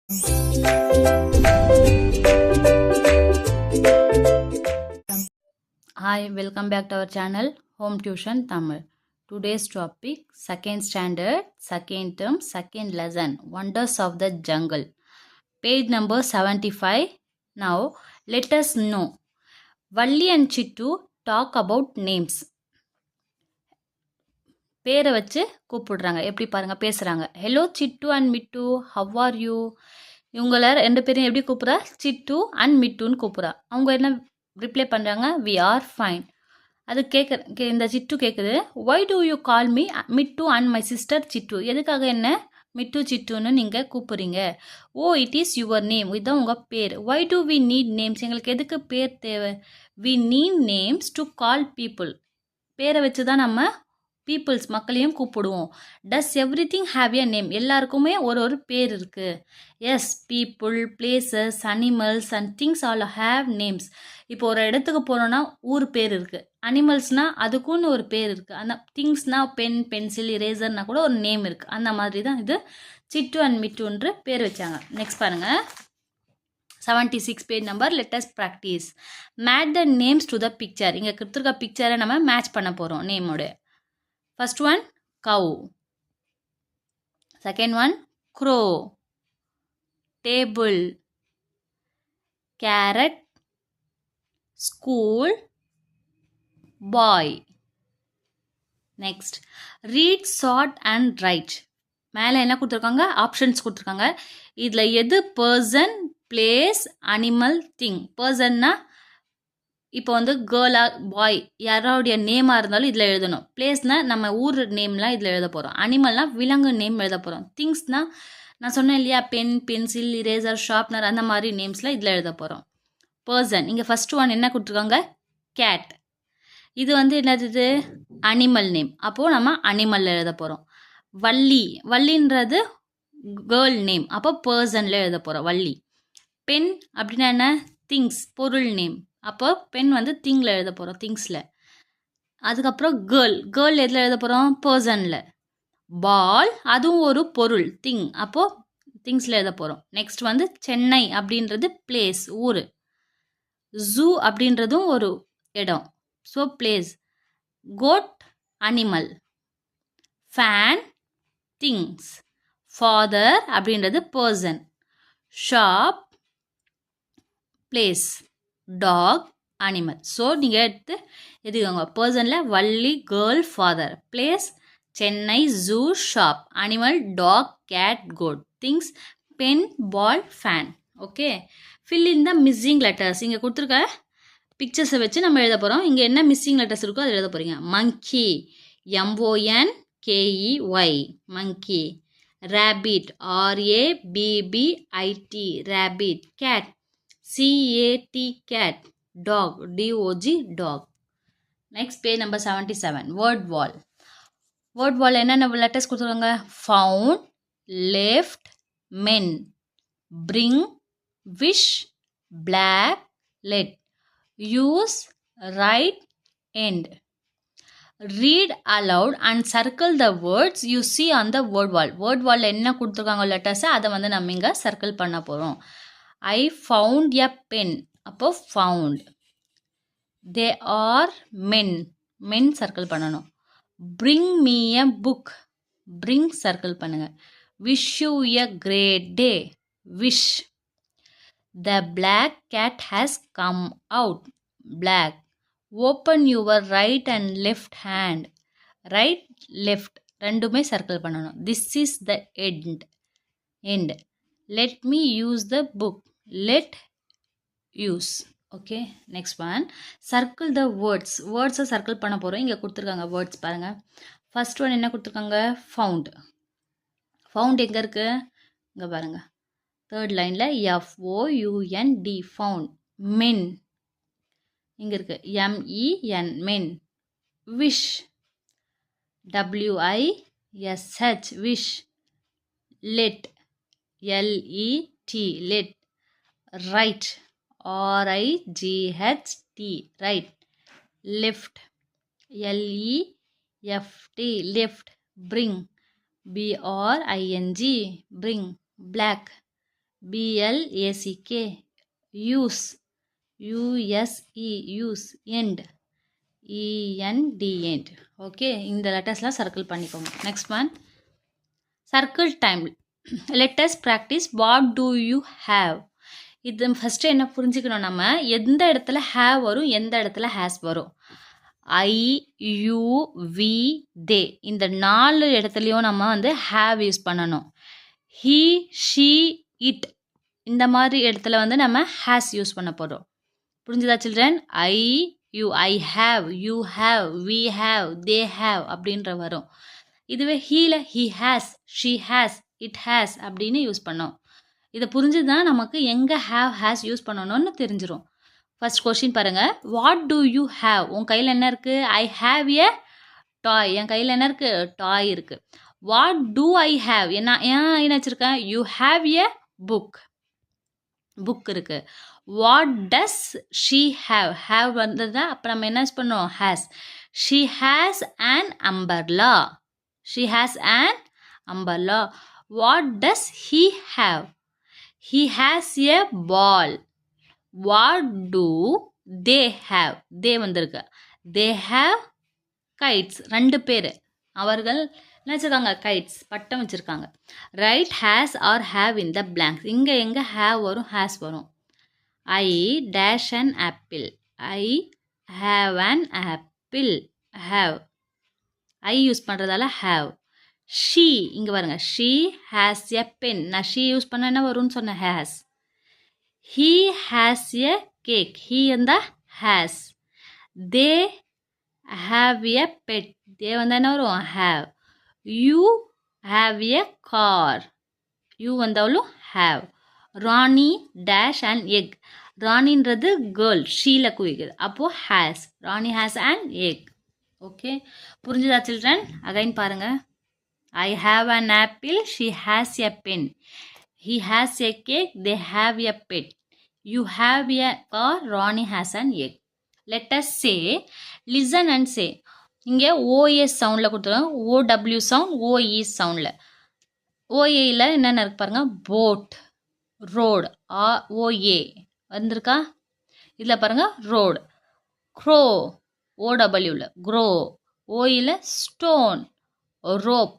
Hi, welcome back to our channel Home Tuition Tamil. Today's topic second standard, second term, second lesson Wonders of the Jungle. Page number 75. Now let us know. Valli and Chittu talk about names. பேரை வச்சு கூப்பிடுறாங்க. எப்படி பாருங்க பேசுகிறாங்க. Hello Chittu and Mittu, how are you? இவங்கள ரெண்டு பேரும் எப்படி கூப்பிட்றா? சிட்டு அண்ட் மிட்டுன்னு கூப்பிட்றா. அவங்க என்ன ரிப்ளை பண்ணுறாங்க? We are fine. அது இந்த சிட்டு கேட்குது, why do you call me Mittu and my sister Chittu? எதுக்காக என்ன மிட்டு சிட்டுன்னு நீங்கள் கூப்பிட்றீங்க? Oh, it is your name. இதுதான் உங்கள் பேர். Why do we need names? எங்களுக்கு எதுக்கு பேர் தேவை? We need names to call people. பேரை வச்சு தான் நம்ம பீப்புள்ஸ் மக்களையும் கூப்பிடுவோம். Does everything have a name? எல்லாருக்குமே ஒரு பேர் இருக்குது. Yes, people, places, animals and things all have names. இப்போ ஒரு இடத்துக்கு போகிறோன்னா ஊர் பேர் இருக்குது. அனிமல்ஸ்னால் அதுக்குன்னு ஒரு பேர் இருக்குது. அந்த திங்ஸ்னால் பென், பென்சில், இரேசர்னா கூட ஒரு நேம் இருக்குது. அந்த மாதிரி தான் இது சிட்டு அண்ட் மிட்டுன்ற பேர் வச்சாங்க. நெக்ஸ்ட் பாருங்கள், 76 page number. Let's practise. Match the names to the picture. இங்கே கொடுத்துருக்க பிக்சரை நம்ம மேட்ச் பண்ண போகிறோம் நேமோட. First one, cow. Second one, crow. Table. Carrot. School. Boy. Next, read, sort and write. மேலே என்ன கொடுத்துருக்காங்க? ஆப்ஷன்ஸ் கொடுத்துருக்காங்க. இதில் எது பர்சன், பிளேஸ், அனிமல், திங்? பர்சன்னா இப்போ வந்து கேர்ளா, பாய், யாரோடைய நேமாக இருந்தாலும் இதில் எழுதணும். பிளேஸ்னால் நம்ம ஊர் நேம்லாம் இதில் எழுத போகிறோம். அனிமல்னால் விலங்கு நேம் எழுத போகிறோம். திங்ஸ்னால் நான் சொன்னேன் இல்லையா, பென், பென்சில், இரேசர், ஷார்ப்னர், அந்த மாதிரி நேம்ஸ்லாம் இதில் எழுத போகிறோம். பர்சன், இங்கே ஃபஸ்ட்டு ஒன் என்ன கொடுத்துருக்காங்க? கேட். இது வந்து என்னது? Animal name. அப்போது நம்ம அனிமலில் எழுத போகிறோம். வள்ளி, வள்ளின்றது கேர்ள் நேம். அப்போ பர்சனில் எழுத போகிறோம் வள்ளி. பென் அப்படின்னா என்ன? திங்ஸ், பொருள் நேம். அப்போ பென் வந்து திங்கில் எழுத போகிறோம், திங்ஸில். அதுக்கப்புறம் கேர்ள், கேர்ள் எதில் எழுத போகிறோம்? பர்சனில். பால், அதுவும் ஒரு பொருள், திங். அப்போது திங்ஸில் எழுத போகிறோம். நெக்ஸ்ட் வந்து சென்னை அப்படின்றது பிளேஸ், ஊர். ஜூ அப்படின்றதும் ஒரு இடம், so place. Goat, animal. Fan, things. Father அப்படின்றது person. Shop, place. Dog, animal. So நீங்கள் எடுத்து எதுங்க? பர்சனில் Valli, girl, father. Place Chennai, zoo, shop. Animal dog, cat, goat. Things pen, ball, fan. Okay, fill in the missing letters. இங்கே கொடுத்துருக்க பிக்சர்ஸை வச்சு நம்ம எழுத போகிறோம். இங்கே என்ன மிஸ்ஸிங் லெட்டர்ஸ் இருக்கோ அதை எழுத போகிறீங்க. Monkey, MONKEY, monkey. Rabbit, RABBIT, rabbit. Cat, CAT, cat. Dog, DOG, dog. Next, page number 77. Word wall. Word wall என்னென்ன லெட்டர்ஸ் கொடுத்துருக்காங்க? Found, left, men, bring, wish, black, let, use, write, end. Read aloud and circle the words you see on the word wall. Word wall என்ன கொடுத்துருக்காங்க letters, அதை வந்து நம்ம இங்கே circle பண்ண போகிறோம். I found a pen. அப்போ found. They are men. Men circle பண்ணணும். Bring me a book. Bring circle பண்ணுங்க. Wish you a great day. Wish. The black cat has come out. Black. Open your right and left hand. Right, left. ரெண்டுமே circle பண்ணணும். This is the end. End. Let me use the book. Let use. Okay, next one. Circle the words. Words circle பண்ண போகிறோம். இங்கே கொடுத்துருக்காங்க words பாருங்கள். First one என்ன கொடுத்துருக்காங்க? Found. Found எங்கே இருக்குது? இங்கே பாருங்கள், தேர்ட் லைனில் FOUND, ஃபவுண்ட். மென் இங்கே இருக்குது, MEN, men. Wish, WISH, wish. Let, LET, let. Right, RIGHT, right. Left, LEFT, left. Bring, BRING, bring. Black, BLACK. use, USE, use. end, END, end. Okay, இந்த லெட்டர்ஸ்லாம் circle பண்ணிக்கோங்க. Next one, circle time. let us practice what do you have. இது first என்ன புரிஞ்சுக்கணும், நம்ம எந்த இடத்துல have வரும், எந்த இடத்துல has வரும். I, you, we, they, இந்த 4 இடத்துலையும் நம்ம வந்து have யூஸ் பண்ணணும். he, she, it, இந்த மாதிரி இடத்துல வந்து நம்ம has யூஸ் பண்ண போகிறோம். புரிஞ்சுதா children? I, you, I have, you have, we have, they have அப்படின்ற வரும். இதுவே ஹீல he has, she has, it has அப்படின்னு யூஸ் பண்ணோம். இதை புரிஞ்சுதான் நமக்கு எங்கே have has யூஸ் பண்ணணும்னு தெரிஞ்சிடும். ஃபர்ஸ்ட் கொஸ்டின் பாருங்கள். What do you have? உன் கையில் என்ன இருக்குது? ஐ ஹாவ் எ டாய். என் கையில் என்ன இருக்குது? டாய் இருக்குது. What do I have? என்ன வச்சுருக்கேன்? You have a book. Book இருக்குது. What does she have? Have வந்ததா அப்போ நம்ம என்ன யூஸ் பண்ணோம்? Has. She has an umbrella. She has an umbrella. What does he have? He has a ball. What do they have? They வந்திருக்கு. They have guides. 2 பேர் அவர்கள் என்ன வச்சுருக்காங்க? கைட்ஸ், பட்டம் வச்சுருக்காங்க. Write has or have in the blanks. இங்கே எங்கே have வரும்? ஹேஸ் வரும். I dash an apple. I have an apple. Have I use பண்ணுறதால ஹாவ். ஷீ இங்கே பாருங்க. She has a pen. நான் ஷீ யூஸ் பண்ண என்ன வரும்னு சொன்னேன்? Has. He has a cake. He and the has. They have a pet. They வந்து என்ன வரும்? have. You have a car. You வந்தாலும் have. Rani dash an egg. ராணின்றது கேர்ள், ஷீல குறிக்குது. அப்போ has. Rani has an egg. Okay, புரிஞ்சுதா சில்ட்ரன்? அகைன் பாருங்க. I have an apple. She has a pen. He has a cake. They have a pet. You have a car. Ronnie has an egg. Let us say, listen and say. இங்கே OS சவுண்டில் கொடுத்துருவாங்க. OW sound, OE சவுண்டில். OAயில் என்னென்ன இருக்கு பாருங்க. Boat, road, OA வந்திருக்கா? இதில் பாருங்க ரோடு. க்ரோ, OWவில் க்ரோ. Oயில் ஸ்டோன், ரோப்.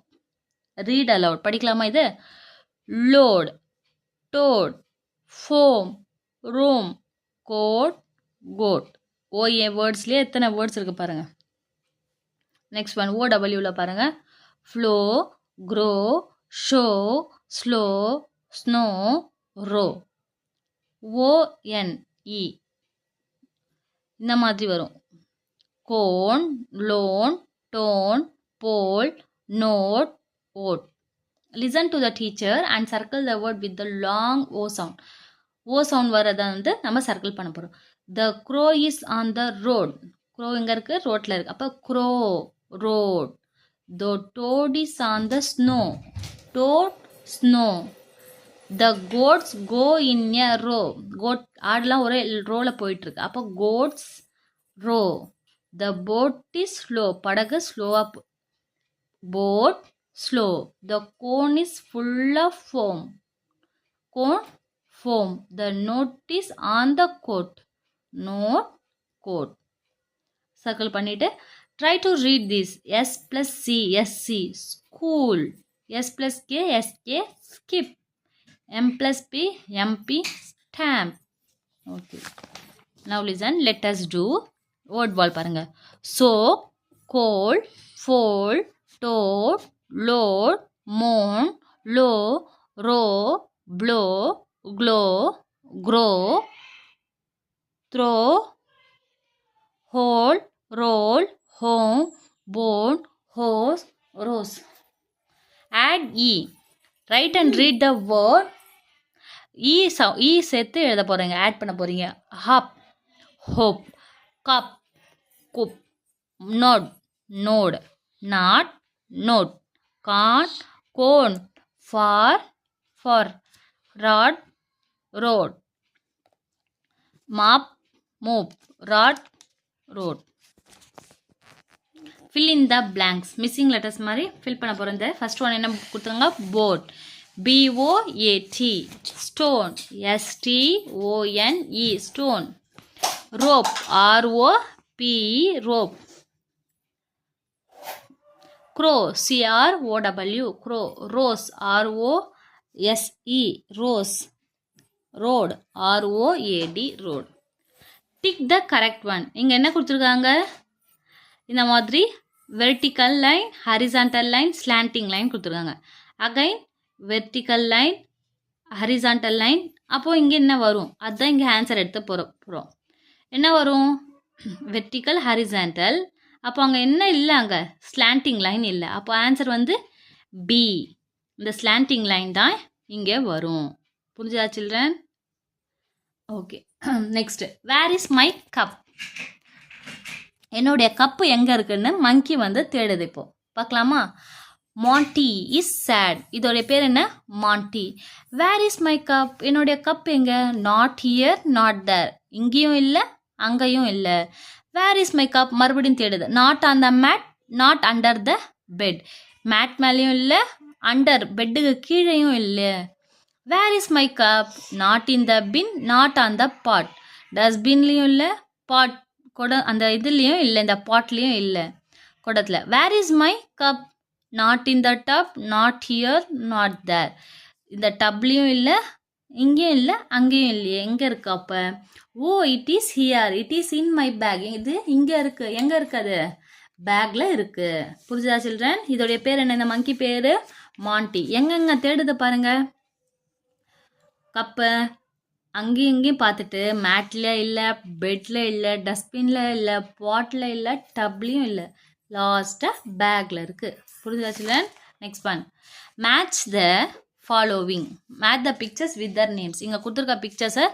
ரீட் அலவுட், படிக்கலாமா இது? Load, toad, foam, room, coat, goat. O A வேர்ட்ஸ்லேயே எத்தனை வேர்ட்ஸ் இருக்குது பாருங்கள். நெக்ஸ்ட் ஒன் OWவில் பாருங்கள். Flow, crow, show, slow, snow, row. ONE இந்த மாதிரி வரும். Cone, lone, tone, pole, note, oat. Listen to the teacher and circle the word with the long O sound. O sound வரதை வந்து நம்ம சர்க்கிள் பண்ண போகிறோம். The crow is on the road. crow எங்கே இருக்குது? ரோட்டில் இருக்குது. அப்போ crow, road. The toad is on the snow. toad, snow. The goats go in a row. goat ஆடெலாம் ஒரே ரோவில் போயிட்டுருக்கு. அப்போ goats, row. The boat is slow. படகு ஸ்லோவாக. boat, slow. The cone is full of foam. Cone, foam. The note is on the coat. Note, coat. Circle பண்ணிட்டு try to read this. S plus C, SC, school. S plus K, SK, skip. M plus P, MP, stamp. Okay. Now listen. Let us do word wall பாருங்க. soak, cold, fold, toad, load, moan, low, row, blow, glow, grow, throw, hold, roll, home, bone, hose, rose. Add E. Write and read the word. E சேர்த்து எழுத போகிறீங்க, add பண்ண போகிறீங்க. Hub, hope, cup, cup, nod, node, knot, note, con, cone, for, rod, road, mop, mop, rod, road. Fill in the blanks. Missing letters மாதிரி fill பண்ண போகிறோம். இந்த first one என்ன கொடுத்துருங்க? boat. B-O-A-T, stone. S-T-O-N-E, stone. Rope, R-O-P-E, rope. Crow, C-R-O-W, crow. Rose, R-O-S-E, rose. Road, R-O-A-D, road. Tick the correct one. இங்கே என்ன கொடுத்துருக்காங்க? இந்த மாதிரி vertical line, horizontal line, slanting line கொடுத்துருக்காங்க. Again vertical line, horizontal line. அப்போது இங்கே என்ன வரும்? அதுதான் இங்கே ஆன்சர் எடுத்து போகிறோம். என்ன வரும்? Vertical, horizontal. அப்போ அங்கே என்ன இல்லை? அங்கே ஸ்லாண்டிங் லைன் இல்லை. அப்போ ஆன்சர் வந்து பி. இந்த ஸ்லாண்டிங் லைன் தான் இங்கே வரும். புரிஞ்சுதா children? Okay, next. Where is my cup? என்னுடைய கப்பு எங்கே இருக்குன்னு மங்கி வந்து தேடுது. இப்போ பார்க்கலாமா? Monty is sad. இதோடைய பேர் என்ன? Monty. Where is my cup? என்னுடைய கப் எங்கே? Not here, not there. இங்கேயும் இல்லை, அங்கேயும் இல்லை. Where is my cup? மறுபடியும் தேடுது. Not on the mat, not under the bed. Mat மேலேயும் இல்லை, அண்டர் பெட்டுக்கு கீழேயும் இல்லை. Where is my cup? Not in the bin, not on the pot. டஸ்ட்பின்லேயும் இல்லை, பாட் அந்த இதுலேயும் இல்லை, இந்த பாட்லேயும் இல்லை, குடத்தில். Where is my cup? Not in the tub, not here, not there. இந்த டப்லேயும் இல்லை, இங்கேயும் இல்லை, அங்கேயும் இல்லையே. எங்கே இருக்கு அப்போ? Oh, it is here, it is in my bag. இது இங்கே இருக்குது. எங்கே இருக்குது அது? பேக்கில் இருக்குது. புரிஞ்சுதா சில்ட்ரன்? இதோடைய பேர் என்ன? இந்த மங்கி பேர் மாண்டி. எங்கெங்கே தேடுது பாருங்க கப்பை. அங்கேயும் இங்கேயும் பார்த்துட்டு மேட்டில் இல்லை, பெட்டில் இல்லை, டஸ்ட்பினில் இல்லை, பாட்டில் இல்லை, டப்லேயும் இல்லை, லாஸ்ட்டாக பேக்கில் இருக்குது. புரிஞ்சுதா children? Next one. Match the following. Match the pictures with their names. இங்கே கொடுத்துருக்க பிக்சர்ஸை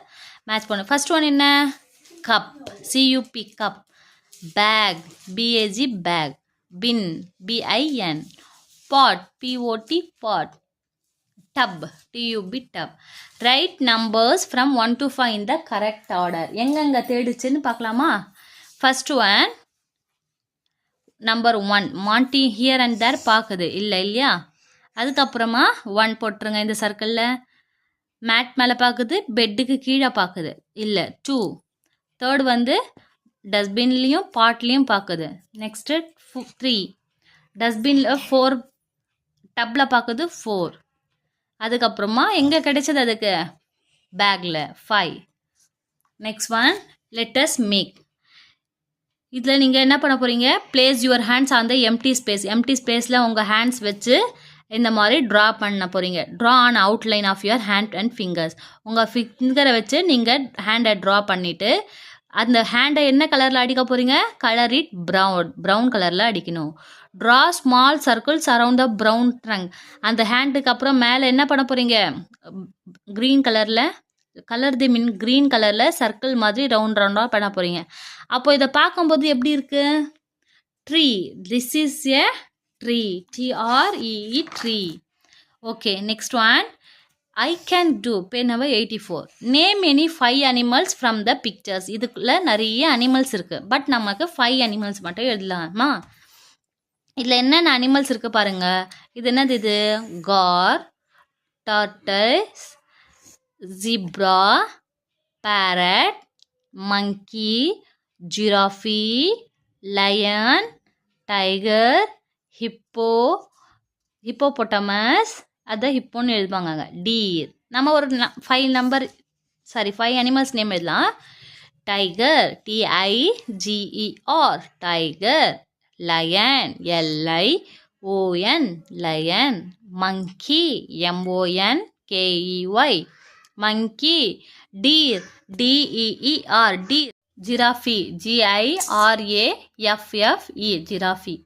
மேட்ச் பண்ணு. ஃபர்ஸ்ட் ஒன் என்ன? Cup, CUP, cup. Bag, BAG, bag. Bin, BIN. Pot, POT, pot. tub, TUB, tub. Write numbers from 1 to 5 in the correct order. எங்கெங்க தேடுச்சுன்னு பார்க்கலாமா? First one number 1. Mandy here and there பார்க்குது, இல்லை இல்லையா? அதுக்கப்புறமா 1 போட்டுருங்க இந்த சர்க்கிளில். மேட் மேலே பார்க்குது, பெட்டுக்கு கீழே பார்க்குது, இல்லை, 2. தேர்ட் வந்து டஸ்ட்பின்லேயும் பாட்லேயும் பார்க்குது. நெக்ஸ்ட்டு 3. டஸ்ட்பினில் 4, டப்பில் பார்க்குது, 4. அதுக்கப்புறமா எங்கே கிடைச்சது அதுக்கு? பேக்கில், 5. Next one, let's make. இதில் நீங்கள் என்ன பண்ண போகிறீங்க? Place your hands on the empty space. Empty ஸ்பேஸில் உங்கள் ஹேண்ட்ஸ் வச்சு இந்த மாதிரி ட்ரா பண்ண போகிறீங்க. Draw on outline of your hand and fingers. உங்கள் ஃபிங்கரை வச்சு நீங்கள் ஹேண்டை ட்ரா பண்ணிவிட்டு அந்த ஹேண்டை என்ன கலரில் அடிக்க போகிறீங்க? கலர் இட் ப்ரௌன் கலரில் அடிக்கணும். Draw small circles around the brown trunk. அந்த ஹேண்டுக்கு அப்புறம் மேலே என்ன பண்ண போகிறீங்க? க்ரீன் கலரில், கலர் தி மீன் க்ரீன் கலரில் சர்க்கிள் மாதிரி ரவுண்டாக பண்ண போகிறீங்க. அப்போ இதை பார்க்கும்போது எப்படி இருக்குது? Tree. This is a tree. TREE, tree. Okay, next one. I can do. Page number 84. Name any 5 animals from the pictures. இதுக்குள்ளே நிறைய அனிமல்ஸ் இருக்குது, பட் நமக்கு 5 அனிமல்ஸ் மட்டும் எழுதலாமா? இதில் என்னென்ன அனிமல்ஸ் இருக்குது பாருங்கள். இது என்னது? இது car, turtles, zebra, parrot, monkey, giraffe, lion, tiger, hippopotamus. அதை ஹிப்போன்னு எழுதுவாங்க. டீர். நம்ம ஒரு 5 அனிமல்ஸ் நேம் எழுதலாம். Tiger, TIGER, tiger. Lion, LION, lion. Monkey, MONKEY, monkey. Deer, DEER, deer. Giraffe, GIRAFFE, giraffe.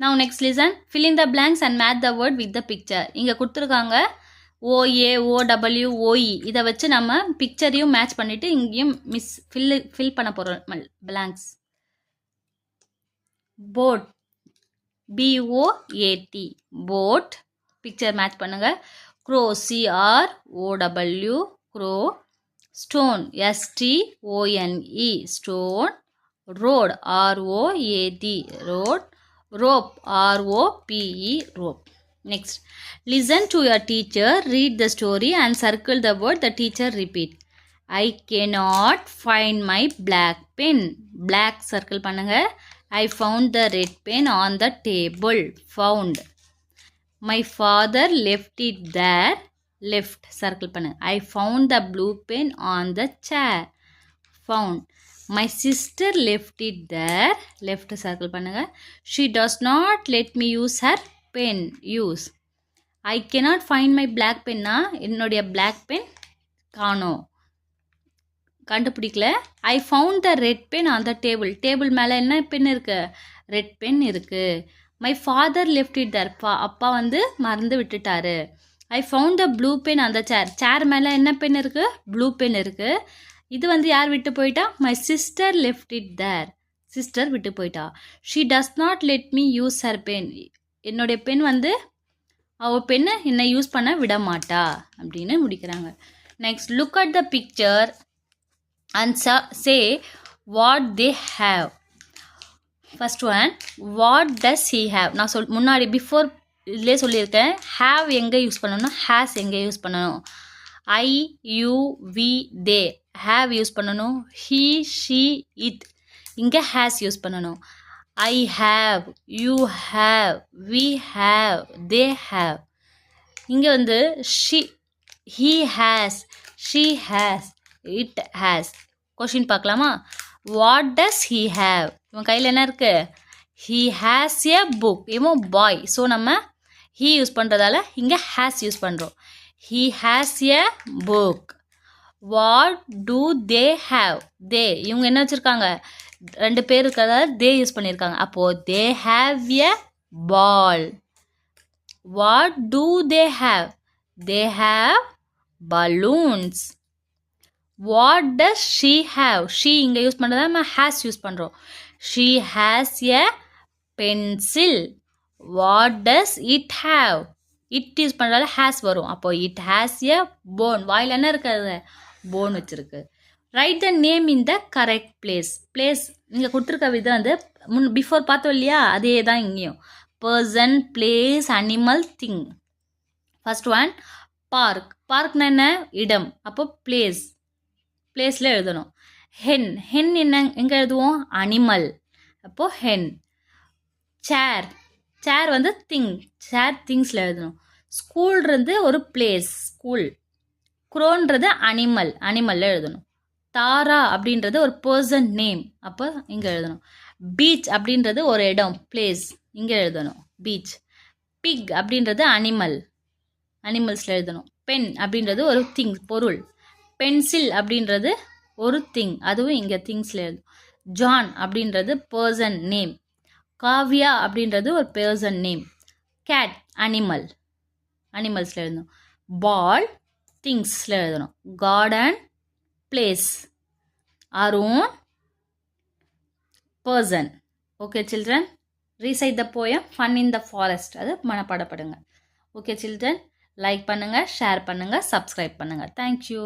Now next listen. Fill in the blanks and match the word with the picture. இங்கே கொடுத்துருக்காங்க OAOWOE. இதை வச்சு நம்ம பிக்சரையும் match பண்ணிவிட்டு இங்கேயும் fill பண்ண போகிறோம் blanks. Boat, BOAT, boat. Picture match பண்ணுங்கள். Crow, CROW, crow. Stone, STONE, stone. Road, ROAD, road. rope, ROPE, rope. Next, listen to your teacher, read the story and circle the word the teacher repeat. I cannot find my black pen. Black circle பண்ணுங்க. I found the red pen on the table. Found. My father left it there. Left circle பண்ணுங்க. I found the blue pen on the chair. Found. My sister left it there. Left circle பண்ணுங்க. She does not let me use her pen. Use. I cannot find my black pen. என்னுடைய black pen காணோம். கண்டுபிடிக்கல. I found the red pen on the table. Table மேலே என்ன pen இருக்கு? Red pen இருக்கு. My father left it there. அப்பா வந்து மறந்து விட்டுட்டாரு. I found the blue pen on the chair. சேர் மேலே என்ன பென் இருக்கு? ப்ளூ பென் இருக்கு. இது வந்து யார் விட்டு போயிட்டா? My sister left it there. Sister விட்டு போயிட்டா. She does not let me use her pen. என்னுடைய பென் வந்து அவள் பெண்ணை என்னை யூஸ் பண்ண விட மாட்டா அப்படின்னு முடிக்கிறாங்க. Next, look at the picture and say what they have. First one, what does he have? நான் முன்னாடி பிஃபோர் இதிலே சொல்லியிருக்கேன். have எங்கே யூஸ் பண்ணணும், has எங்கே யூஸ் பண்ணணும். I, you, we, they. have use பண்ணணும். he, she, it. இங்கே has யூஸ் பண்ணணும். I have, you have, we have, they have. இங்கே வந்து he has, she has, it has. Question பார்க்கலாமா? What does he have? இவன் கையில் என்ன இருக்கு? he has a book. இவன் பாய். ஸோ நம்ம he யூஸ் பண்ணுறதால இங்கே has யூஸ் பண்ணுறோம். he has a book. what do they have? they இவங்க என்ன வச்சுருக்காங்க? ரெண்டு பேர் இருக்கிறதால they யூஸ் பண்ணியிருக்காங்க. அப்போது they have a ball. what do they have? they have balloons. what does she have? she இங்கே யூஸ் பண்ணுறதா நம்ம has யூஸ் பண்ணுறோம். she has a pencil. what does it have? it use பண்ணுறதால has வரும். அப்போ it has a bone. வாயில் என்ன இருக்காது? bone வச்சுருக்கு. Right the name in the correct place. Place இங்கே கொடுத்துருக்க விதம் வந்து பிஃபோர் பார்த்தோம் இல்லையா, அதே தான் இங்கேயும். Person, place, animal, thing. First one, park. பார்க்னா என்ன? இடம். அப்போ பிளேஸ், பிளேஸில் எழுதணும். ஹென், ஹென் என்ன எங்கே எழுதுவோம்? அனிமல். அப்போது ஹென். சேர், சேர் வந்து திங், சேர் திங்ஸில் எழுதணும். ஸ்கூல்ன்றது ஒரு பிளேஸ், ஸ்கூல். குரோன்றது அனிமல், அனிமலில் எழுதணும். தாரா அப்படின்றது ஒரு பர்சன் நேம், அப்போ இங்கே எழுதணும். பீச் அப்படின்றது ஒரு இடம், பிளேஸ், இங்கே எழுதணும் பீச். பிக் அப்படின்றது அனிமல், அனிமல்ஸில் எழுதணும். பென் அப்படின்றது ஒரு திங், பொருள். பென்சில் அப்படின்றது ஒரு திங், அதுவும் இங்கே திங்ஸில் எழுதும். ஜான் அப்படின்றது பர்சன் நேம். காவ்யா அப்படின்றது ஒரு பர்சன் நேம். கேட் அனிமல், அனிமல்ஸில் எழுதணும். பால் திங்ஸில் எழுதணும். Garden place. Arun person. Okay children, recite the poem fun in the forest. அது மனப்பாடப்படுங்க. ஓகே சில்ட்ரன், லைக் பண்ணுங்கள், ஷேர் பண்ணுங்கள், சப்ஸ்கிரைப் பண்ணுங்கள். தேங்க்யூ.